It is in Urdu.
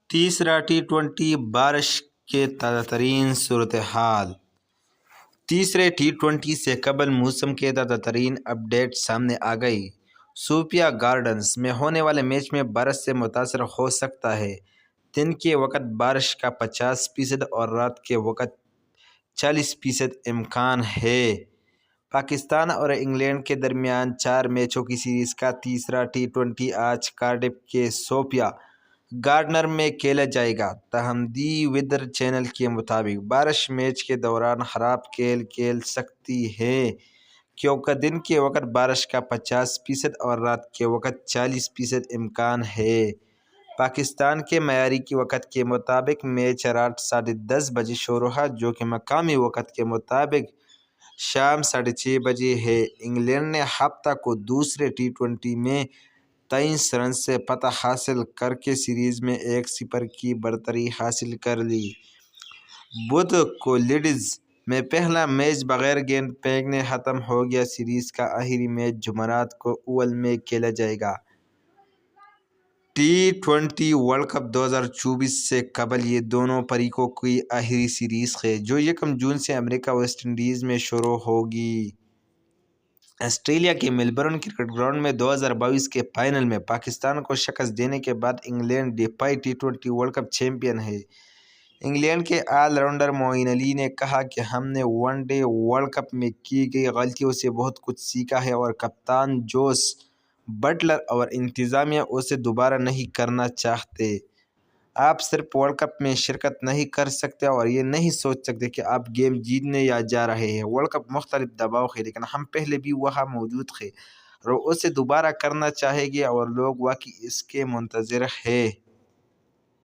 تیسرا T20 بارش کے تازہ ترین صورتحال۔ تیسرے T20 سے قبل موسم کے تازہ ترین اپڈیٹ سامنے آ گئی۔ صوفیہ گارڈنز میں ہونے والے میچ میں بارش سے متاثر ہو سکتا ہے۔ دن کے وقت بارش کا 50% اور رات کے وقت 40% امکان ہے۔ پاکستان اور انگلینڈ کے درمیان 4 میچوں کی سیریز کا تیسرا T20 آج کارڈف کے صوفیہ گارڈنز میں کھیلا جائے گا۔ تاہم دی ویدر چینل کے مطابق بارش میچ کے دوران خراب کھیل سکتی ہے، کیونکہ دن کے وقت بارش کا 50% اور رات کے وقت 40% امکان ہے۔ پاکستان کے معیاری وقت کے مطابق میچ رات 10:30 بجے شروع ہوگا، جو کہ مقامی وقت کے مطابق شام 6:30 بجے ہے۔ انگلینڈ نے ہفتہ کو دوسرے T20 میں 23 رنز سے فتح حاصل کرکے سیریز میں 1-0 کی برتری حاصل کر لی۔ بدھ کو لیڈز میں پہلا میچ بغیر گیند پھینکے ختم ہو گیا۔ سیریز کا آخری میچ جمعرات کو اوول میں کھیلا جائے گا۔ T20 ورلڈ کپ 2024 سے قبل یہ دونوں فریقوں کی آخری سیریز ہے، جو 1 جون سے امریکہ ویسٹ انڈیز میں شروع ہوگی۔ آسٹریلیا کے میلبورن کرکٹ گراؤنڈ میں 2022 کے فائنل میں پاکستان کو شکست دینے کے بعد انگلینڈ دفاعی T20 ورلڈ کپ چیمپئن ہے۔ انگلینڈ کے آل راؤنڈر معین علی نے کہا کہ ہم نے ون ڈے ورلڈ کپ میں کی گئی غلطیوں سے بہت کچھ سیکھا ہے اور کپتان جوس بٹلر اور انتظامیہ اسے دوبارہ نہیں کرنا چاہتے۔ آپ صرف ورلڈ کپ میں شرکت نہیں کر سکتے اور یہ نہیں سوچ سکتے کہ آپ گیم جیتنے جا رہے ہیں۔ ورلڈ کپ مختلف دباؤ ہے، لیکن ہم پہلے بھی وہاں موجود تھے اور اسے دوبارہ کرنا چاہیں گے اور لوگ واقعی اس کے منتظر ہیں۔